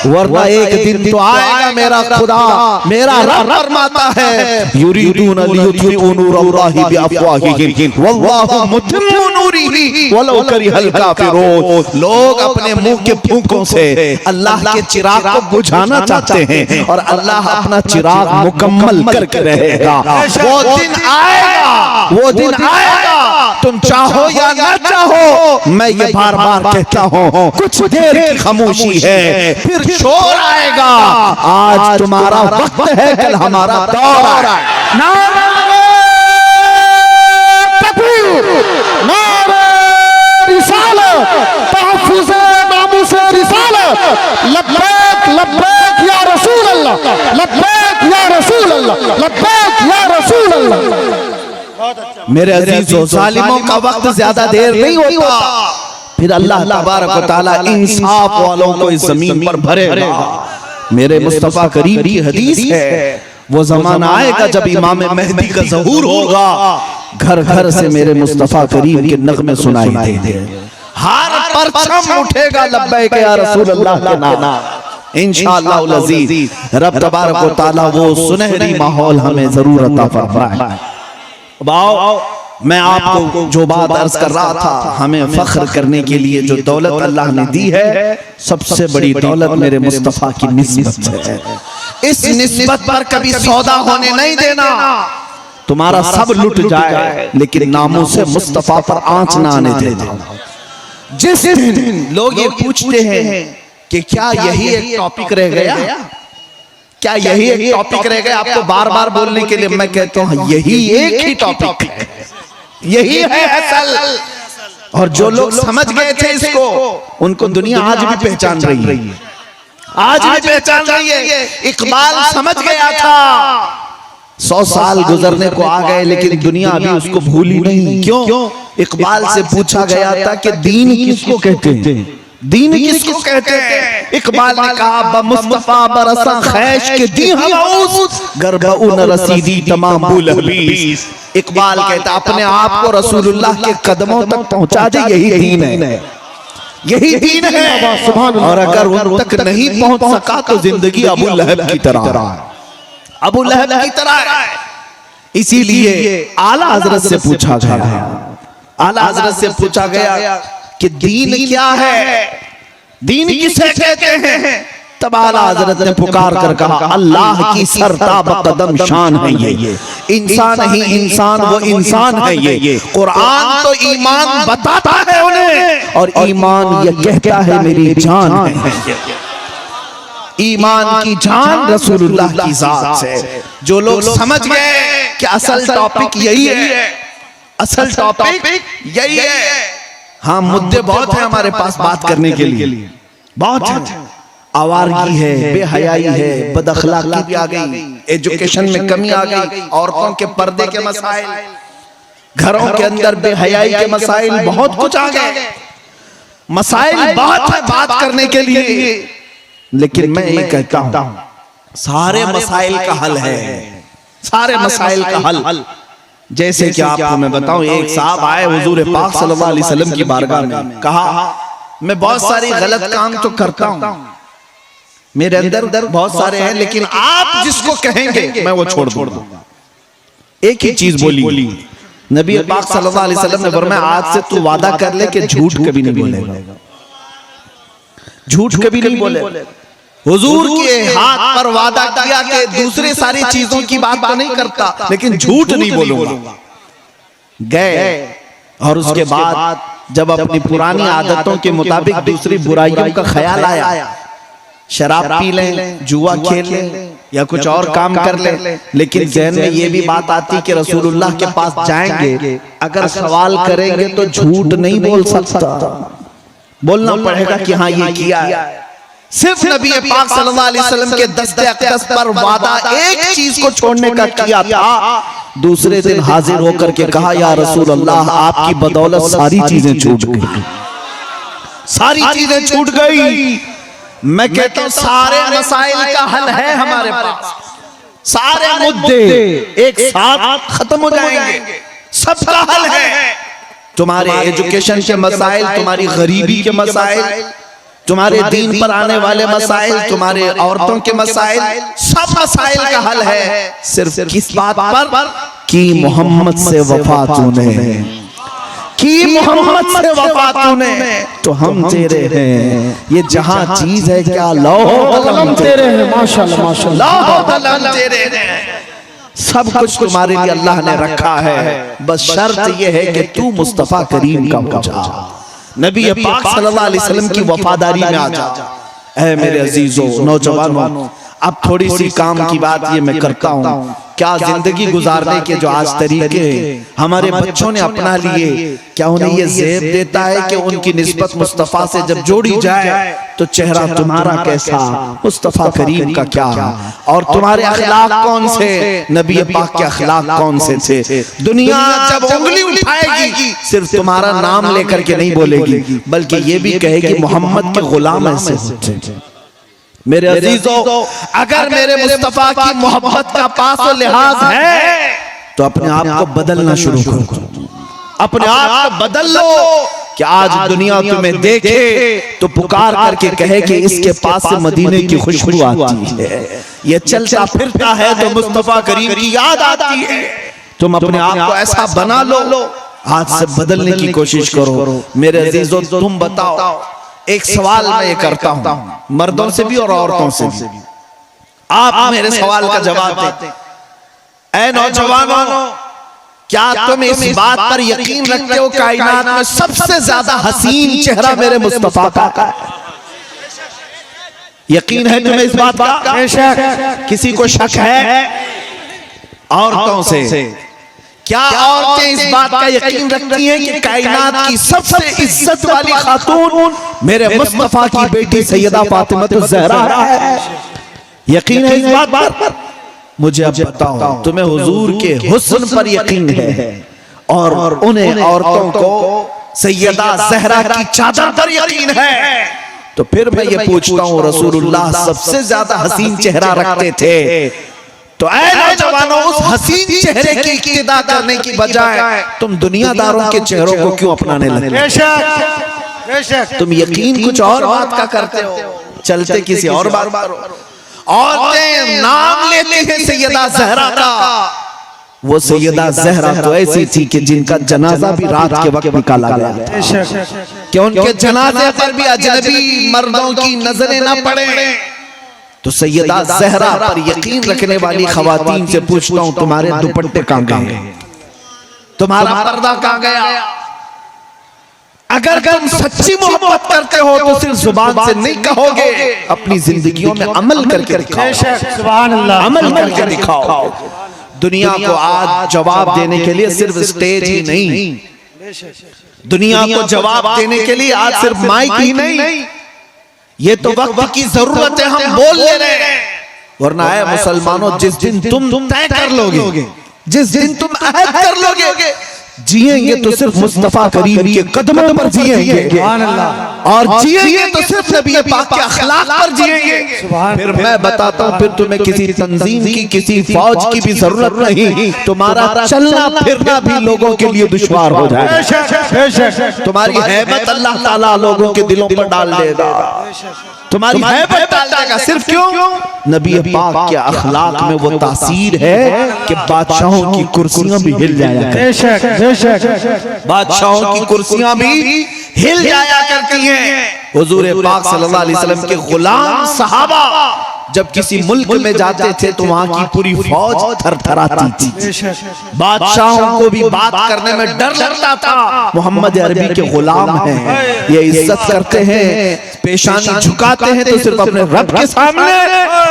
Speaker 2: वरना एक दिन तो आएगा मेरा खुदा, मेरा रब फरमाता है, युरीदून लियुत्फिउ नूरल्लाहि बिअफ़वाहिहिम वल्लाहु मुतिम्मु नूरिही वलौ करिहल काफिरून। लोग अपने मुंह के फूंकों से अल्लाह के चिराग को बुझाना चाहते हैं और अल्लाह अपना चिराग मुकम्मल करके रहेगा। वो दिन आएगा, वो दिन आएगा, तुम चाहो या ना चाहो। मैं ये बार बार कहता हूँ, कुछ देर की खामोशी है, फिर शोर आएगा। आज तुम्हारा वक्त है, कल हमारा दौर है।
Speaker 4: नारे तकबीर, नारे रिसालत, तहफ्फुज़े नामूसे रिसालत, लब्बैक लब्बैक या रसूल अल्लाह, लब्बैक या रसूल अल्लाह, लब्बैक या रसूल अल्लाह।
Speaker 2: मेरे अजीजों, जालिमों का वक्त ज्यादा देर नहीं होता, फिर अल्लाह तबारक व तआला इंसाफ वालों को इस जमीन पर भरेगा। मेरे मुस्तफा करीम की हदीस है, वो जमाना आएगा जब इमाम मेहदी का ज़हूर होगा, घर घर से मेरे मुस्तफा करीम के नगमे सुनाई देंगे, हर परचम उठेगा लब्बैक या रसूल अल्लाह के नाम। इंशाअल्लाह अज़ीज़ रब तबारक व तआला वो सुनहरी माहौल हमें जरूर अता फरमाए। बाओ, मैं आपको जो बात अर्ज कर रहा था, हमें फख्र करने के लिए जो दौलत अल्लाह ने दी है, सबसे बड़ी दौलत मेरे मुस्तफा की निस्बत है। इस निस्बत पर कभी सौदा होने नहीं देना। तुम्हारा सब लुट जाए लेकिन नामों से मुस्तफा पर आंच ना आने देना। जिस दिन लोग ये पूछते हैं कि क्या यही एक टॉपिक रह गया, क्या यही एक टॉपिक रह गया आपको बार बार बोलने के लिए? मैं कहता हूं यही एक ही टॉपिक है, यही है असल। और जो लोग समझ गए थे इसको, उनको दुनिया आज भी पहचान रही है, आज भी पहचान रही है। इकबाल समझ गया था, 100 साल गुजरने को आ गए लेकिन दुनिया अभी उसको भूली नहीं। क्यों? इकबाल से पूछा गया था कि दीन किसको कहते हैं, दीन किसको कहते हैं? इकबाल ने कहा बमुस्तफा बरसा खैश के दी हमाउस गरबउ न रसीदी तमाम बुल हबीस। इकबाल कहता अपने आप को रसूलुल्लाह के कदमों तक पहुंचा दे, यही दीन है, यही दीन है। और अगर उन तक नहीं पहुंच सका तो जिंदगी अबू लहब की तरह, अबू लहब की तरह है। इसीलिए आला हजरत से पूछा गया, आला हजरत से पूछा गया कि दीन क्या है, दीन किसे कहते हैं? तब आला हजरत ने पुकार कर कहा अल्लाह की सरताब कदम शान है ये, इंसान ही इंसान वो इंसान है ये। कुरान तो ईमान बताता है उन्हें, और ईमान ये कहता है मेरी जान है। ईमान की जान रसूलुल्लाह की जात से। जो लोग समझ गए कि असल टॉपिक यही है, असल टॉपिक यही है। हाँ, मुद्दे बहुत है हमारे पास बात करने के लिए, बहुत है। आवारगी है, बेहयाई है, बदअखलाकी भी आ गई, एजुकेशन में कमी आ गई, औरतों के पर्दे के मसाइल, घरों के अंदर बेहयाई के मसाइल, बहुत कुछ आ गए। मसाइल बहुत है बात करने के लिए, लेकिन मैं ये कहता हूं सारे मसाइल का हल है, सारे मसाइल का हल। जैसे कि आपको मैं बताऊं, एक साहब आए हुजूर पाक सल्लल्लाहु अलैहि वसल्लम की बारगाह में, कहा मैं बहुत सारी गलत काम तो करता हूं, मेरे अंदर बहुत सारे हैं, लेकिन आप जिसको कहेंगे मैं वो छोड़ दूंगा। एक ही चीज बोली नबी पाक सल्लल्लाहु अलैहि वसल्लम ने फरमाया आज से तू वादा कर ले कि झूठ कभी नहीं बोलेगा, झूठ कभी नहीं बोले। हुजूर के हाथ पर वादा किया कि दूसरी सारी चीजों की बात तो नहीं करता, लेकिन झूठ नहीं बोलूंगा। गए और उसके बाद जब अपनी पुरानी आदतों के मुताबिक दूसरी बुराइयों का ख्याल आया, शराब पी लें, जुआ खेल लें या कुछ और काम कर लें, लेकिन ज़हन में ये भी बात आती कि रसूलुल्लाह के पास जाएंगे, अगर सवाल करेंगे तो झूठ नहीं बोल सकता, बोलना पड़ेगा कि हाँ ये किया है। सिर्फ नबी पाक सल्लल्लाहु अलैहि वसल्लम के दस्ते अक़दस पर वादा एक चीज को छोड़ने का किया था, दूसरे दिन हाजिर होकर के कहा या रसूल अल्लाह आपकी बदौलत सारी चीजें छूट गई, सारी चीजें छूट गई। मैं कहता हूं सारे मसाइल का हल है हमारे पास, सारे मुद्दे एक साथ खत्म हो जाएंगे, सबका हल है। तुम्हारे एजुकेशन के मसाइल, तुम्हारी गरीबी के मसाइल, तुम्हारे दीन पर आने वाले मसाइल, तुम्हारे औरतों के मसाइल, सब मसाइल का हल है। सिर्फ किस बात पर कि मोहम्मद से वफा तूने, कि मोहम्मद से वफा तूने, तो हम तेरे हैं। ये जहां चीज है क्या लौह कलम तेरे हैं, माशाल्लाह माशाल्लाह, लौह कलम तेरे हैं, सब कुछ तुम्हारे लिए अल्लाह ने रखा है। बस शर्त यह है कि तू मुस्तफा करीम का हो जा, नबी पाक सल्लल्लाहु अलैहि वसल्लम की वफादारी में आ जा। ऐ मेरे अजीजों नौजवानों, अब थोड़ी सी काम की बात ये मैं करता हूँ। क्या जिंदगी गुजारने के जो आज तरीके हमारे बच्चों ने अपना लिए, क्या उन्हें ये ज़ेब देता है कि उनकी निस्बत मुस्तफ़ा से जब जोड़ी जाए तो चेहरा तुम्हारा कैसा, मुस्तफ़ा करीम का क्या, और तुम्हारे अखलाक कौन से, नबी पाक के अखलाक कौन से थे। दुनिया जब उंगली उठाएगी सिर्फ तुम्हारा नाम लेकर के नहीं बोलेगी, बल्कि ये भी कहेगी मोहम्मद के गुलाम ऐसे होते थे। मेरे अजीजों, अगर मेरे मुस्तफा की मोहब्बत का पास और लिहाज है तो अपने आप को बदलना शुरू करो, अपने आप को बदल लो कि आज दुनिया तुम्हें देखे तो पुकार करके कहे कि इसके पास से मदीने की खुशबू आती है, ये चलता फिरता है तो मुस्तफा करीम की याद आती है। तुम अपने आप को ऐसा बना लो, आज से बदलने की कोशिश करो। मेरे अजीजों, तुम बताओ, एक सवाल मैं ये करता हूं मर्दों से भी और औरतों से भी, आप मेरे सवाल का जवाब दें। ऐ नौजवानों, क्या तुम इस बात पर यकीन रखते हो कायनात में सबसे ज्यादा हसीन चेहरा मेरे मुस्तफा का है? यकीन है तुम्हें इस बात का?
Speaker 3: बेशक।
Speaker 2: किसी को शक है? औरतों से क्या औरतें इस बात का यकीन रखती हैं कि कायनात की सबसे इज्जत वाली खातून मेरे मुस्तफा की बेटी सैयदा फातिमा ज़हरा है? यकीन है इस बात पर? मुझे अब बताओ, तुम्हें हुजूर के हुस्न पर यकीन है और उन्हें औरतों को सैयदा ज़हरा की चादर पर यकीन है, तो फिर मैं ये पूछता हूँ, रसूलुल्लाह सबसे ज्यादा हसीन चेहरा रखते थे, तो ऐ नौजवानों, उस हसीन चेहरे की इक्तिदा करने की बजाय तुम दुनियादारों के चेहरों को क्यों अपनाने लगे?
Speaker 3: बेशक बेशक।
Speaker 2: तुम यकीन कुछ और बात का करते हो, चलते किसी और बात पर। औरतें नाम लेते हैं सैयदा ज़हरा का, वो सैयदा ज़हरा तो ऐसी थी कि जिनका जनाजा भी रात के वक्त निकाला गया था, कि उनके जनाजे पर भी अजनबी मर्दों की नजरें न पड़े। तो सैयदा ज़हरा पर यकीन रखने वाली खवातीन से पूछता हूं, तुम्हारे दुपट्टे कहां गए? तुम्हारा पर्दा कहां गया? अगर तुम सच्ची मोहब्बत करते हो तो सिर्फ जुबान से नहीं कहोगे, अपनी जिंदगियों में अमल करके दिखाओ।
Speaker 3: सुभान अल्लाह।
Speaker 2: अमल करके दिखाओ। दुनिया को आज जवाब देने के लिए सिर्फ स्टेज ही नहीं, दुनिया को जवाब देने के लिए आज सिर्फ माइक ही नहीं, ये तो वक्त की जरूरत है, हम बोल ले रहे हैं। वरना है मुसलमानों, जिस दिन तुम तय कर लोगे, जिस दिन तुम अहद कर लोगे, जिएंगे तो सिर्फ मुस्तफा करीम के कदमों पर जिएंगे, और जिएंगे तो सिर्फ नबी पाक के अखलाक पर जिएंगे। फिर मैं बताता हूँ, फिर तुम्हें किसी तंजीम की, किसी फौज की भी जरूरत नहीं, तुम्हारा चलना फिरना भी लोगों के लिए दुश्वार हो जाएगा। तुम्हारी हैबत अल्लाह ताला लोगों के दिलों पर डाल देगा, तुम्हारी हैबत डाल देगा। सिर्फ क्यों? नबी पाक के अखलाक में वो तासीर है कि बादशाहों की कुर्सियां भी हिल जाया करती, बादशाहों की कुर्सियां भी हिल जाया करती हैं। हुजूर पाक सल्लल्लाहु अलैहि वसल्लम के गुलाम सहाबा जब किसी मुल्क में जाते थे तो वहां की पूरी फौज थरथराती थी, बादशाहों को भी बात करने में डर लगता था। मोहम्मद अरबी के गुलाम हैं, ये इज्जत करते हैं, पेशानी झुकाते हैं तो सिर्फ अपने रब के सामने,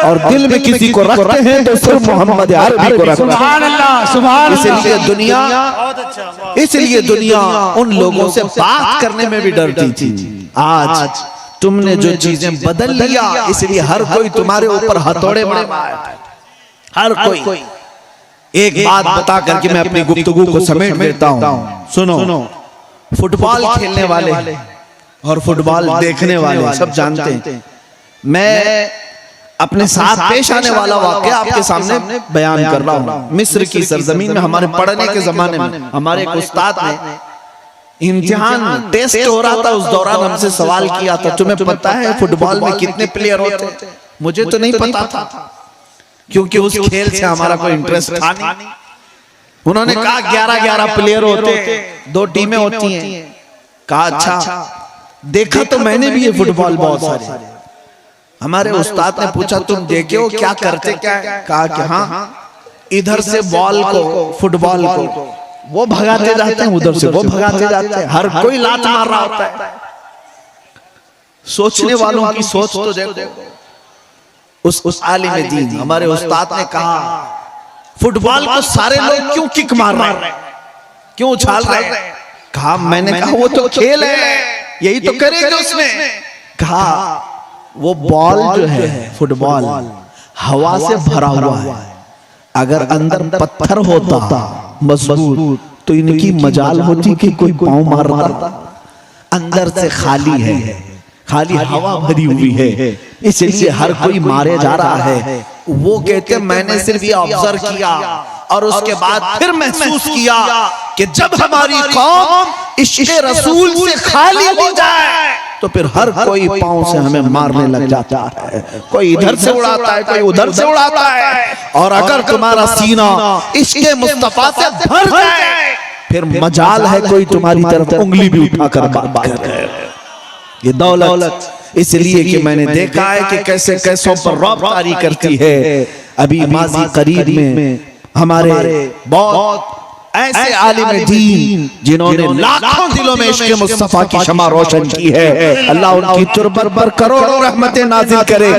Speaker 2: और दिल में किसी को रखते हैं तो सिर्फ मोहम्मद अरबी को रखते हैं।
Speaker 3: सुभान अल्लाह, सुभान अल्लाह।
Speaker 2: इसलिए दुनिया उन लोगों से बात करने में भी डरती थी। आज तुमने जो चीजें बदल लिया, इसलिए हर कोई तुम्हारे ऊपर हथौड़े मार रहा है, हर कोई। एक बात बता करके मैं अपनी गुफ्तगू को समेट देता हूँ। सुनो, फुटबॉल खेलने वाले और फुटबॉल देखने वाले सब जानते हैं, मैं अपने साथ पेश आने वाला वाकया आपके सामने बयान कर रहा हूँ। मिस्र की सरजमीन में हमारे पढ़ने के जमाने में हमारे एक उस्ताद ने इम्तिहान टेस्ट हो रहा था, उस दौरान हमसे सवाल किया था, तुम्हें पता है फुटबॉल में कितने प्लेयर होते हैं? मुझे तो नहीं पता था, क्योंकि उस खेल से हमारा कोई इंटरेस्ट था नहीं। उन्होंने कहा 11-11 प्लेयर होते, 2 टीमें होती हैं। कहा अच्छा, देखा तो मैंने भी ये फुटबॉल बहुत सारे। हमारे उस्ताद ने पूछा तुम देखे हो, क्या करते क्या है? कहा कि हाँ, इधर से बॉल को, फुटबॉल को वो भगाते जाते हैं, उधर से वो भगाते जाते हैं, हर कोई लात मार रहा होता है। सोचने वालों की सोच तो देखो। उस आलिम दीन हमारे उस्ताद ने कहा फुटबॉल को सारे लोग क्यों किक मार रहे हैं, क्यों उछाल रहे हैं? कहा मैंने कहा वो तो खेल है, यही तो करेगा उसमें। कहा वो बॉल जो है फुटबॉल हवा से भरा हुआ है, अगर अंदर पत्थर होता मजबूत तो इनकी मजाल होती कि कोई पांव मार रहा, अंदर से खाली है, खाली हवा भरी हुई है, इसलिए हर कोई मारे जा रहा है। वो कहते मैंने सिर्फ ये ऑब्जर्व किया और उसके बाद फिर महसूस किया कि जब हमारी कौम इश्क़ रसूल से खाली हो जाए तो फिर हर कोई पांव से हमें मारने लग जाता है, कोई इधर से उड़ाता है, कोई उधर से उड़ाता है। और अगर तुम्हारा सीना इश्क़ मुस्तफा से भर जाए फिर मजाल है कोई तुम्हारी तरफ उंगली भी उठाकर बात करे। ये दौलत इसलिए कि मैंने देखा है कि कैसे कैसों पर रौब तारी करती है। अभी माजी करीब में हमारे बहुत ऐसे आलिम दीन जिन्होंने लाखों दिलों में इश्क़ मुस्तफा की शमा रोशन की है, अल्लाह उनकी तुरबत पर करोड़ों रहमतें नाज़िल करे।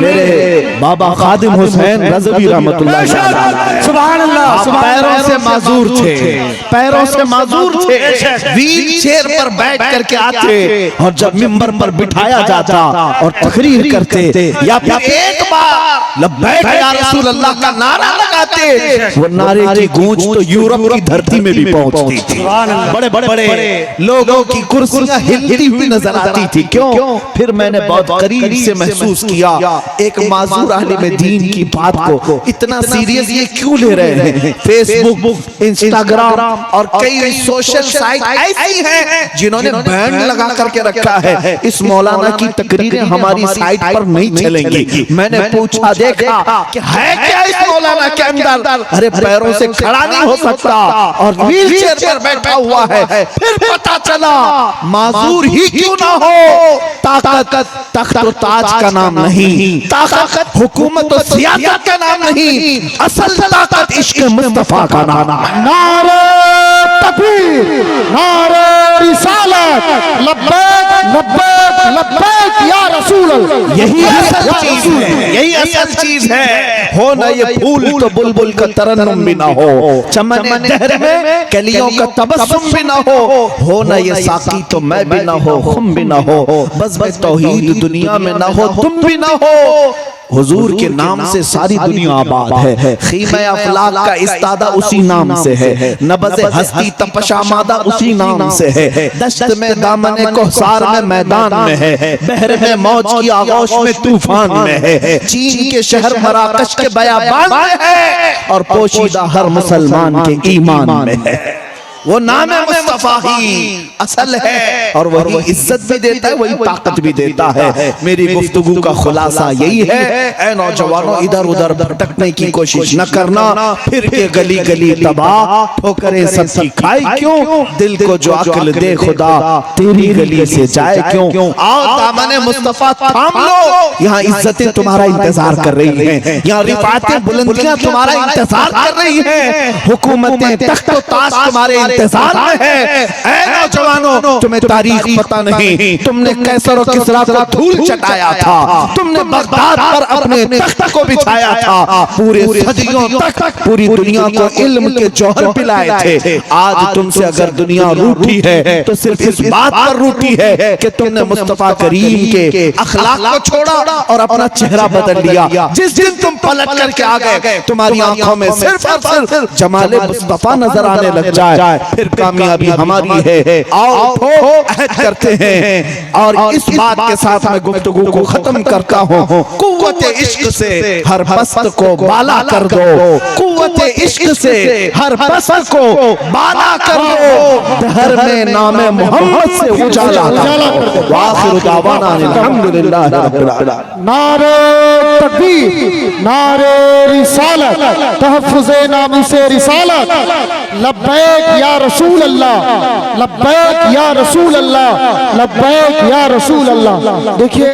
Speaker 2: मेरे बाबा खादिम हुसैन रज़वी रहमतुल्लाह अलैह
Speaker 3: सुभान अल्लाह,
Speaker 2: पैरों से माजूर थे, पैरों से माजूर थे, व्हील चेयर पर बैठ करके आते और जब मिंबर पर बिठाया जाता और तकरीर करते या फिर एक बार लब्बैक या रसूल अल्लाह का नारा लगाते, वो नारे की गूंज तो यूरोप की धरती में भी पहुंचती थी। बड़े बड़े लोगों की कुर्सियां हिलती हुई नजर आती थी। क्यों? फिर मैंने बहुत करीब से महसूस किया एक माजूर आलिम दीन की बात को इतना सीरियस ये क्यों ले रहे हैं। फेसबुक, इंस्टाग्राम और कई सोशल साइट ऐसी हैं जिन्होंने बैन लगा करके रखा है, इस मौलाना की तकरीरें हमारी साइट पर नहीं चलेंगी। मैंने पूछा, देखा कि है क्या इस मौलाना के अंदर? अरे पैरों से खड़ा नहीं हो सकता और व्हील चेयर पर बैठा हुआ है। फिर पता चला माजूर ही क्यों ना हो, ताकत तख्त और ताज का नाम नहीं, ताकत हुकूमत और सियासत का नाम नहीं, असल ताकत इश्क़ मुस्तफा का नाम है।
Speaker 4: नारे तकबीर, नारे रिसालत, लब्बैक लब्बैक लब्बैक या रसूल अल्लाह।
Speaker 2: यही असल चीज है, यही असल चीज है। हो ना ये फूल तो बुलबुल का तरन्नुम भी ना हो, चमन दहर में कलियों का तबस्सुम भी ना हो ना ये साकी तो मैं भी ना हो, तुम भी ना हो, बस तौहीद दुनिया में ना हो, तुम भी ना हो। हुजूर के नाम से सारी दुनिया आबाद है, खीमा अफलाक का इस्तादा उसी नाम से है, नबज़ हस्ती तपशा मादा उसी नाम से है, दश्त में दामने कोहसार में मैदान में है, बहर में मौज की आगोश में तूफान में है, चीन के शहर मराकश के बयाबान में है और पोशीदा हर मुसलमान के ईमान में है। वो नाम मुस्तफा ही असल है और वही इज्जत भी देता है, वही ताकत भी देता है। मेरी गुफ्तगू का खुलासा यही है, ऐ नौजवानों इधर उधर भटकने की कोशिश न करना, फिर के गली गली तबाह ठोकरें सबकी खाई क्यों, दिल को जो अक्ल दे खुदा तेरी गली से जाए क्यों। आओ दामने मुस्तफा थाम लो, यहाँ इज्जतें तुम्हारा इंतजार कर रही हैं, यहाँ रिफातें बुलंदियां तुम्हारा इंतजार कर रही हैं, हुकूमतें तख्त व ताज तुम्हारे इंतजार में है। ऐ नौजवानों, तुम्हें तारीख पता नहीं, तुमने कैसर और किसरा को धूल चटाया था, तुमने बगदाद पर अपने तख्त को बिछाया था, पूरे सदियों तक पूरी दुनिया को इल्म के जौहर पिलाए थे। आज तुमसे अगर दुनिया रूठी है तो सिर्फ इस बात पर रूठी है कि तुमने मुस्तफा करीम के अखलाक को छोड़ा और अपना चेहरा बदल लिया। जिस दिन तुम पलट करके आ गए, तुम्हारी आंखों में सिर्फ और सिर्फ जमाले मुस्तफा नजर आने लग जाए, फिर कामयाबी हमारी है। आओ अहद करते हैं और इस बात के साथ मैं गुफ्तगू को खत्म करता हूँ। कुव्वत इश्क से हर पस्त को बाला कर दो, कुव्वत इश्क से हर पस्त को बाला कर दो, दहर में नामे मोहम्मद से उजाला कर दो। वाखिर दावाना अल्हम्दुलिल्लाह रब्बिल आलमीन।
Speaker 4: नारे तकबीर, नारे रिसालत, तहफ्फुज़े नामी से रिसालत, लब्बैक या रसूल अल्लाह, लब्बैक या रसूल अल्लाह, लब्बैक या रसूल अल्लाह। देखिए